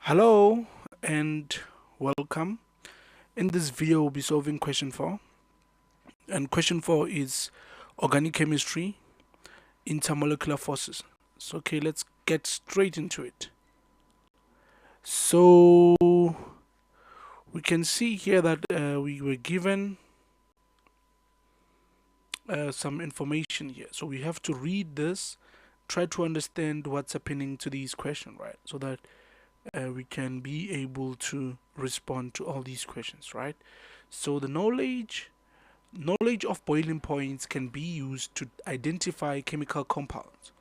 Hello and welcome. In this video, we'll be solving question 4. And question 4 is organic chemistry, intermolecular forces. So, okay, let's get straight into it. So, we can see here that we were given some information here. So, we have to read this, try to understand what's happening to these questions, right? So that we can be able to respond to all these questions, right? So the knowledge of boiling points can be used to identify chemical compounds.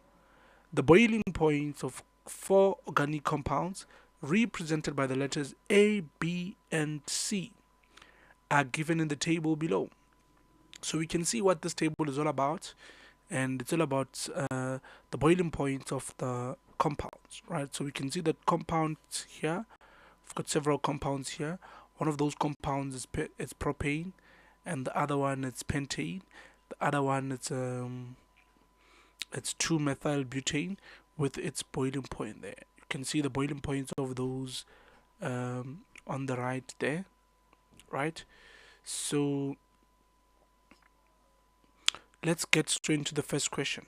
The boiling points of 4 organic compounds represented by the letters A, B, and C are given in the table below. So we can see what this table is all about, and it's all about the boiling point of the compounds, right? So we can see that compounds here. We've got several compounds here. One of those compounds is propane, and the other one is pentane. The other one it's 2-methyl-butane with its boiling point there. You can see the boiling points of those on the right there, right? So let's get straight into the first question.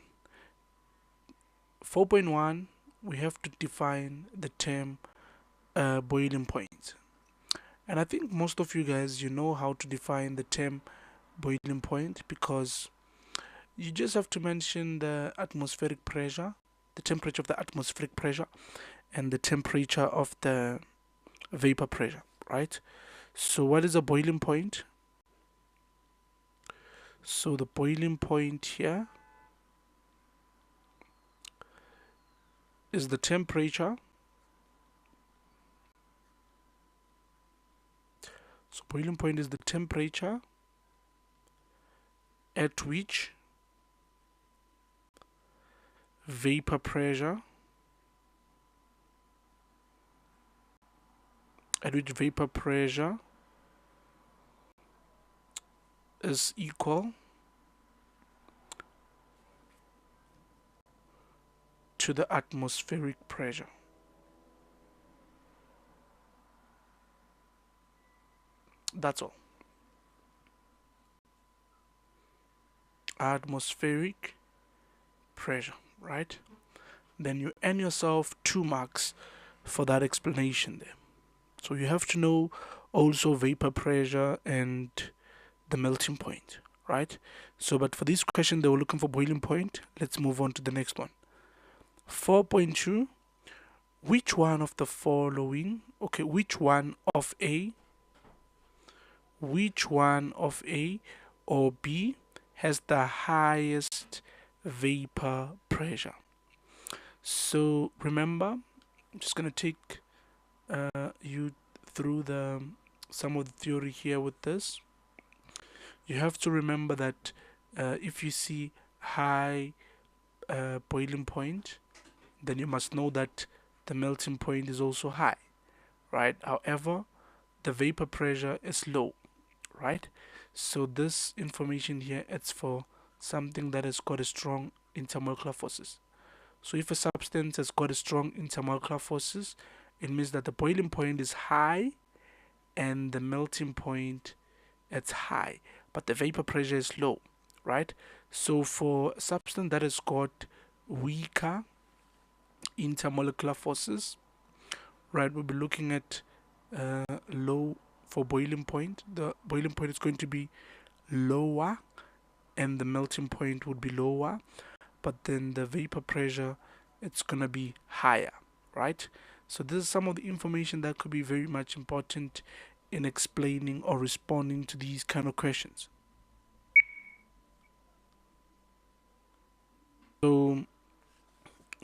4.1, we have to define the term boiling point. And I think most of you guys, you know how to define the term boiling point, because you just have to mention the atmospheric pressure, the temperature of the atmospheric pressure, and the temperature of the vapor pressure, right? So what is a boiling point? So the boiling point here is the temperature. So boiling point is the temperature at which vapor pressure is equal to the atmospheric pressure. That's all. Atmospheric pressure, right? Then you earn yourself 2 marks for that explanation there. So you have to know also vapor pressure and the melting point, right? So, but for this question, they were looking for boiling point. Let's move on to the next one. 4.2, which one of the following, okay, which one of A or B has the highest vapor pressure? So remember, I'm just going to take you through some of the theory here with this. You have to remember that if you see high boiling point, then you must know that the melting point is also high, right? However, the vapor pressure is low, right? So this information here, it's for something that has got a strong intermolecular forces. So if a substance has got a strong intermolecular forces, it means that the boiling point is high and the melting point it's high, but the vapor pressure is low, right? So for a substance that has got weaker intermolecular forces, right, we'll be looking at low for boiling point. The boiling point is going to be lower and the melting point would be lower, but then the vapor pressure, it's gonna be higher, right? So this is some of the information that could be very much important in explaining or responding to these kind of questions.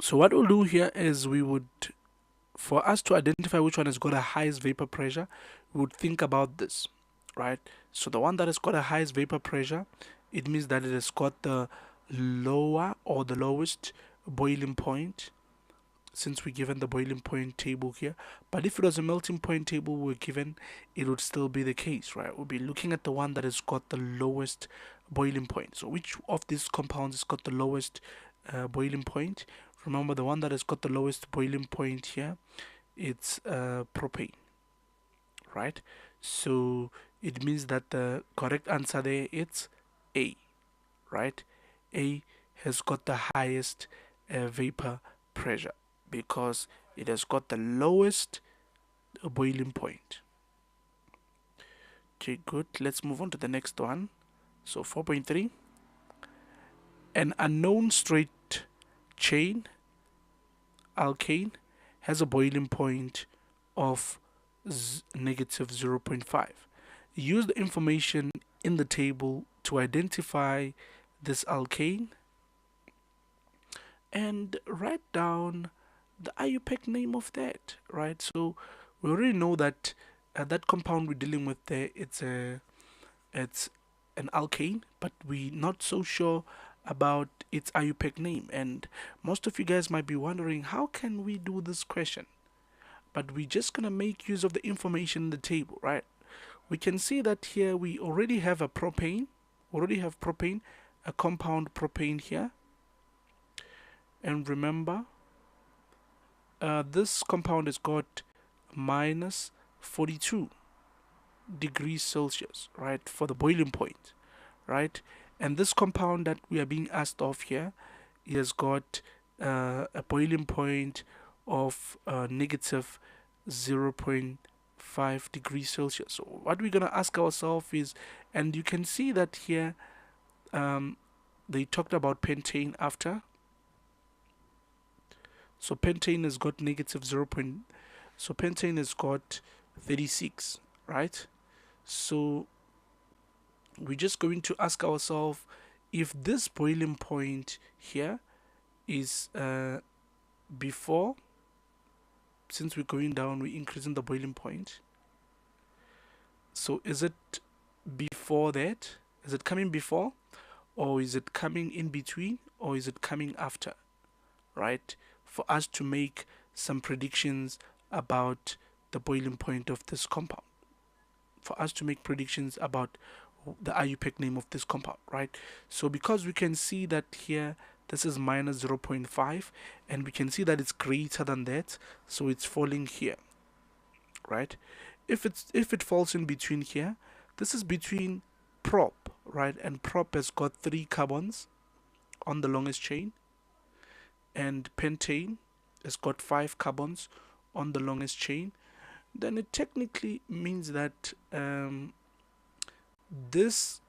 So what we'll do here is for us to identify which one has got a highest vapor pressure, we would think about this, right? So the one that has got a highest vapor pressure, it means that it has got the lower or the lowest boiling point, since we're given the boiling point table here. But if it was a melting point table we're given, it would still be the case, right? We'll be looking at the one that has got the lowest boiling point. So which of these compounds has got the lowest boiling point? Remember, the one that has got the lowest boiling point here it's propane, right? So it means that the correct answer there it's A, right? A has got the highest vapor pressure because it has got the lowest boiling point. Okay, good. Let's move on to the next one. So 4.3, an unknown straight chain alkane has a boiling point of negative 0.5. Use the information in the table to identify this alkane and write down the IUPAC name of that, right? So we already know that that compound we're dealing with there, it's an alkane, but we're not so sure about its IUPAC name. And most of you guys might be wondering, how can we do this question? But we're just gonna make use of the information in the table, right? We can see that here we already have a propane, a compound propane here. And remember, this compound has got minus 42 degrees Celsius, right, for the boiling point, right? And this compound that we are being asked of here, it has got a boiling point of negative 0.5 degrees Celsius. So what we're going to ask ourselves is, and you can see that here, they talked about pentane after. So pentane has got negative 0. So pentane has got 36, right? So we're just going to ask ourselves if this boiling point here is before, since we're going down, we're increasing the boiling point. So is it before that? Is it coming before? Or is it coming in between? Or is it coming after? Right? For us to make some predictions about the boiling point of this compound. For us to make predictions about the IUPAC name of this compound, right? So because we can see that here this is minus 0.5 and we can see that it's greater than that, so it's falling here, right? If it falls in between here, this is between prop, right? And prop has got 3 carbons on the longest chain, and pentane has got 5 carbons on the longest chain. Then it technically means that this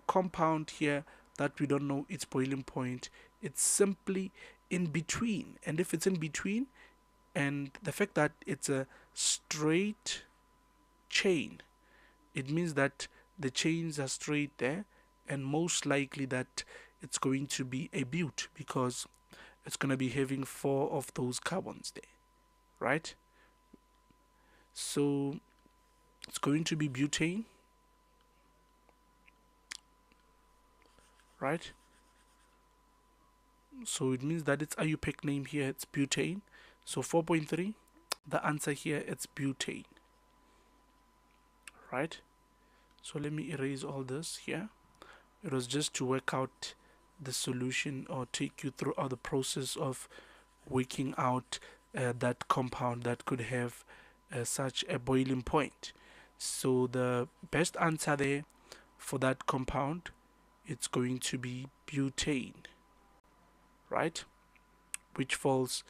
compound here that we don't know its boiling point, it's simply in between. And if it's in between, and the fact that it's a straight chain, it means that the chains are straight there, and most likely that it's going to be a bute because it's going to be having 4 of those carbons there, right? So it's going to be butane, right? So it means that its IUPAC name here, it's butane. So 4.3, the answer here, it's butane, right? So let me erase all this here. It was just to work out the solution or take you through the process of working out that compound that could have such a boiling point. So the best answer there for that compound, it's going to be butane, right? Which falls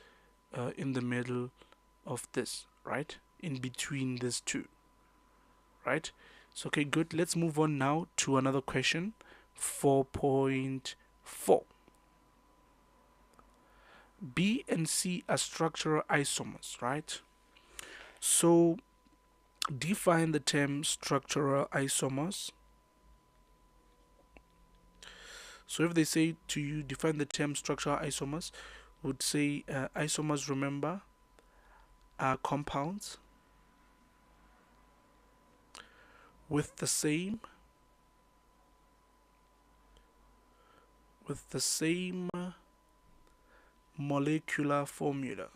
in the middle of this, right? In between these two, right? So, okay, good. Let's move on now to another question. 4.4. B and C are structural isomers, right? So, define the term structural isomers. So, if they say to you, define the term structural isomers, would say isomers, remember, are compounds with the same molecular formula.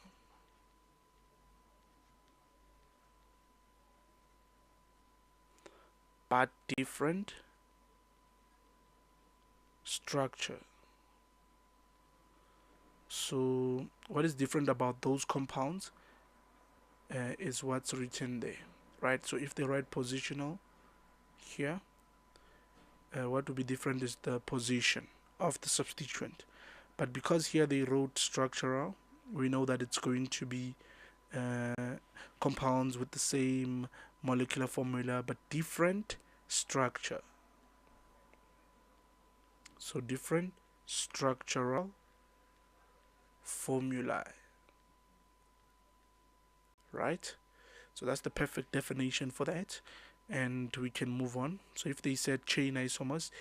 But different structure. So what is different about those compounds? is what's written there, right? So if they write positional here, what will be different is the position of the substituent. But because here they wrote structural, we know that it's going to be compounds with the same molecular formula but different structure. So different structural formulae, right? So that's the perfect definition for that. And we can move on. So if they said chain isomers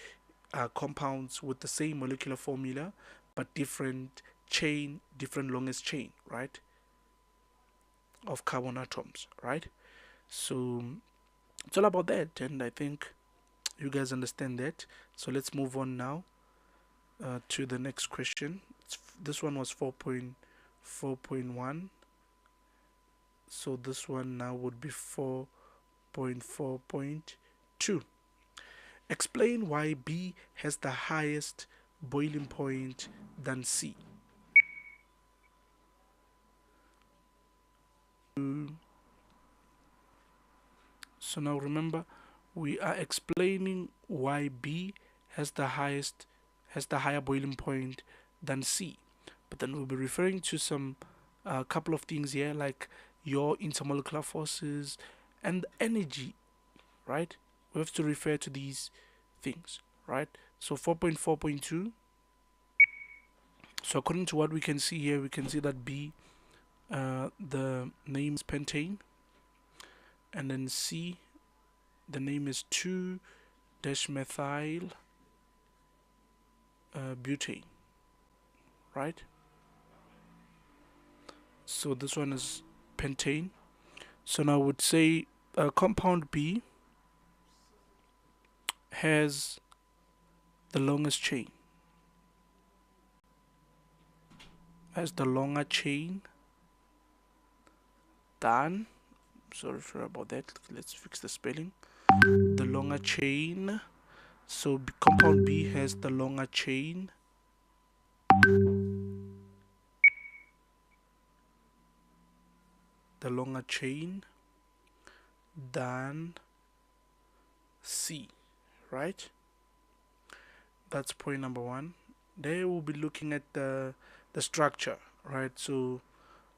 are compounds with the same molecular formula but different chain, different longest chain, right, of carbon atoms, right? So it's all about that, and I think you guys understand that. So let's move on now to the next question. This one was 4.4.1. So this one now would be 4.4.2. Explain why B has the highest boiling point than C. So now remember, we are explaining why B has the higher boiling point than C. But then we'll be referring to some couple of things here, like your intermolecular forces and energy, right? We have to refer to these things, right? So 4.4.2. So according to what we can see here, we can see that B, the name is pentane, and then C, the name is 2-methyl butane, right? So this one is pentane. So now I would say compound B has the longest chain, has the longer chain than, sorry about that, let's fix the spelling, the longer chain. So compound B has the longer chain than C, right? That's point number one. There we'll be looking at the structure, right? So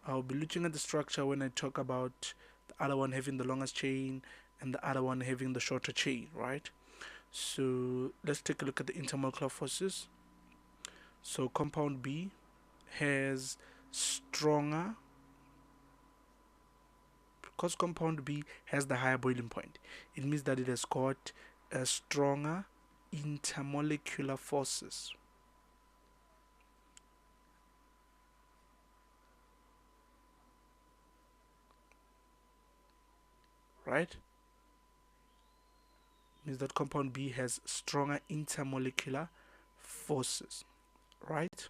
I'll be looking at the structure when I talk about the other one having the longest chain and the other one having the shorter chain, right? So let's take a look at the intermolecular forces. So compound B has stronger, because compound B has the higher boiling point, it means that it has got a stronger intermolecular forces, right? Means that compound B has stronger intermolecular forces, right?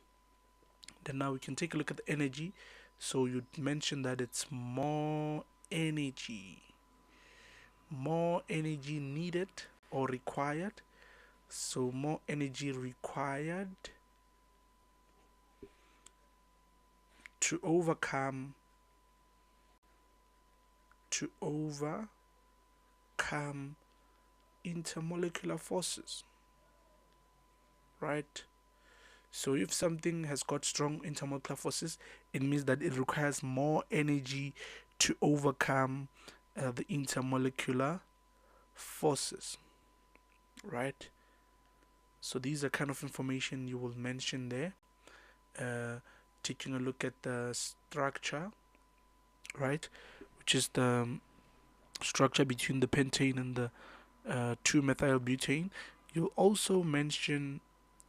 Then now we can take a look at the energy. So you mentioned that it's more energy needed or required. So more energy required to overcome intermolecular forces, right? So if something has got strong intermolecular forces, it means that it requires more energy to overcome the intermolecular forces, right? So these are kind of information you will mention there. Taking a look at the structure, right, which is the structure between the pentane and the 2-methyl butane. You'll also mention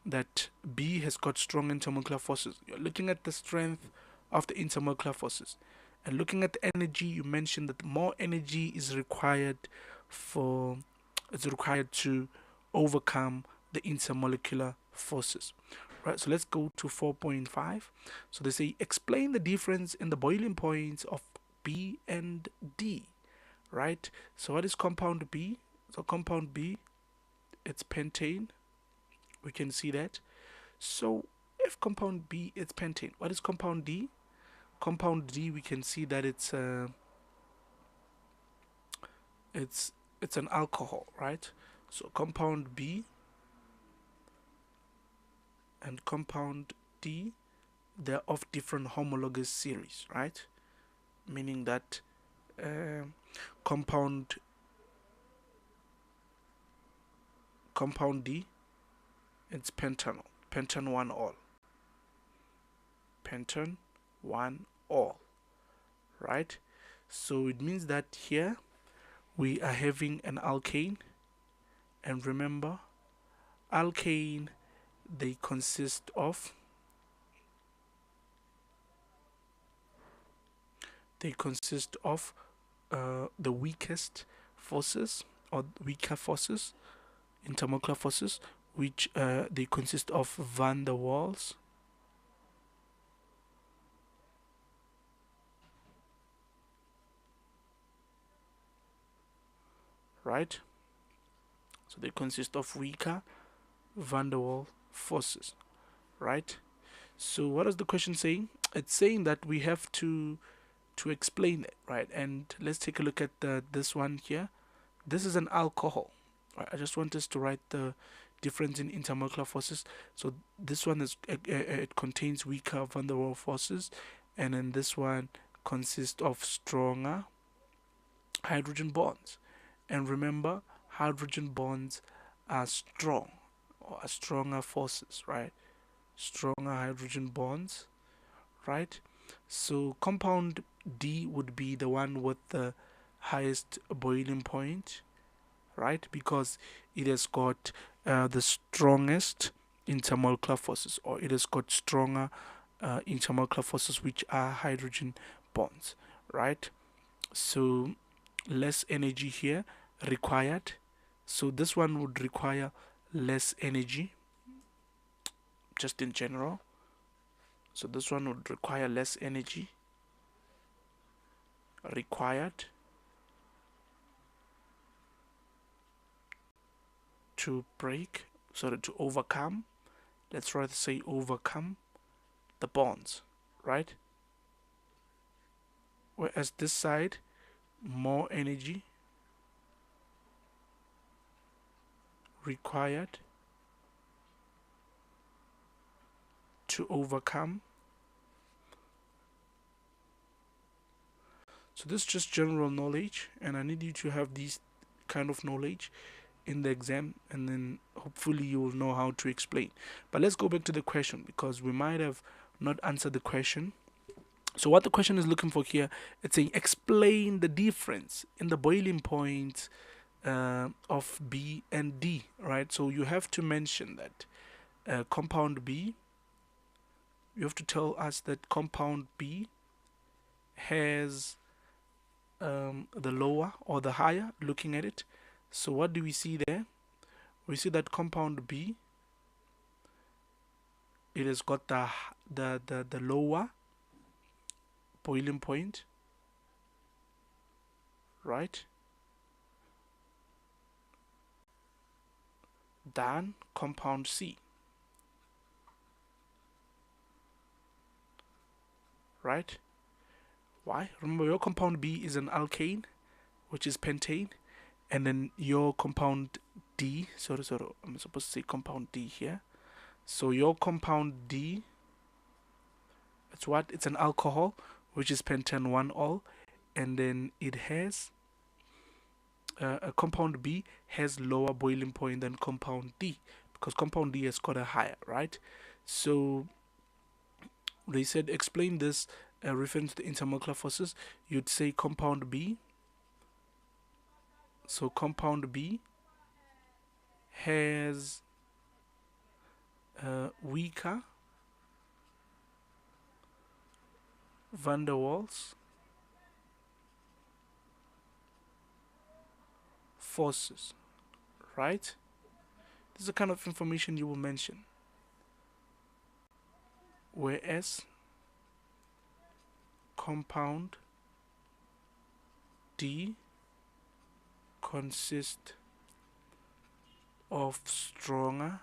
that B has got strong intermolecular forces. You're looking at the strength of the intermolecular forces. And looking at the energy, you mentioned that more energy is required to overcome the intermolecular forces. Right, so let's go to 4.5. So they say explain the difference in the boiling points of B and D. Right? So what is compound B? So compound B, it's pentane. We can see that. So if compound B is pentane, what is compound D? Compound D, we can see that it's it's an alcohol, right? So compound B and compound D, they're of different homologous series, right? Meaning that um compound compound D, it's pentanol, pentan 1 all, pentan 1 all, right? So it means that here we are having an alkane, and remember, alkane, they consist of the weakest forces, or weaker forces, intermolecular forces, which they consist of van der Waals, right? So they consist of weaker van der Waals forces, right? So what is the question saying? It's saying that we have to explain it, right? And let's take a look at this one here. This is an alcohol, right? I just want us to write the difference in intermolecular forces. So this one is it contains weaker van der Waals forces, and then this one consists of stronger hydrogen bonds. And remember, hydrogen bonds are strong, or are stronger forces, right? Stronger hydrogen bonds, right? So compound D would be the one with the highest boiling point, right? Because it has got the strongest intermolecular forces, or it has got stronger intermolecular forces, which are hydrogen bonds, right? So less energy here required. So this one would require less energy, just in general. So this one would require less energy required to break, sorry, to overcome. Let's rather say overcome the bonds, right? Whereas this side, more energy required to overcome. So this is just general knowledge, and I need you to have these kind of knowledge in the exam, and then hopefully you will know how to explain. But let's go back to the question, because we might have not answered the question. So what the question is looking for here, it's saying explain the difference in the boiling point of B and D, right? So you have to mention that compound B, you have to tell us that compound B has the lower or the higher, looking at it. So what do we see there? We see that compound B, it has got the lower boiling point, right, than compound C, right? Why? Remember, your compound B is an alkane, which is pentane, and then your compound D, sorry, I'm supposed to say compound D here. So your compound D, it's what? It's an alcohol, which is pentan 1 all, and then it has a compound B has lower boiling point than compound D, because compound D has got a higher, right? So they said explain this referring to the intermolecular forces. You'd say compound B. So compound B has weaker van der Waals forces, right? This is the kind of information you will mention. Whereas compound D consists of stronger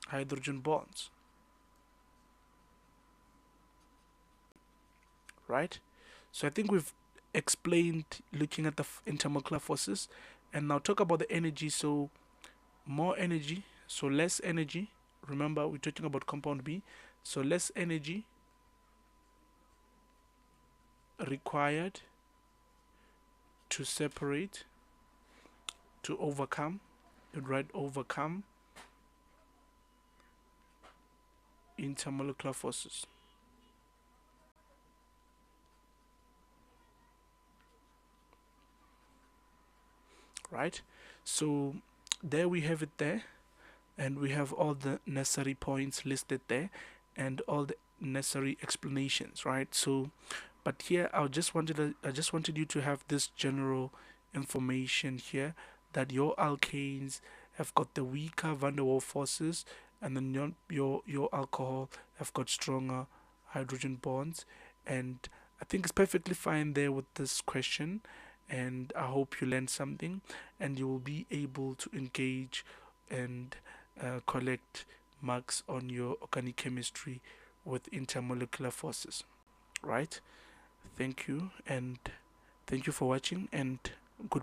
hydrogen bonds, right? So I think we've explained looking at the intermolecular forces, and now talk about the energy. So more energy, so less energy. Remember, we're talking about compound B, so less energy required to separate, to overcome. You'd write overcome intermolecular forces, right? So there we have it there, and we have all the necessary points listed there and all the necessary explanations, right? So but here I just wanted you to have this general information here, that your alkanes have got the weaker van der Waals forces, and then your alcohol have got stronger hydrogen bonds. And I think it's perfectly fine there with this question, and I hope you learned something, and you will be able to engage and collect marks on your organic chemistry with intermolecular forces, right? Thank you, and thank you for watching, and good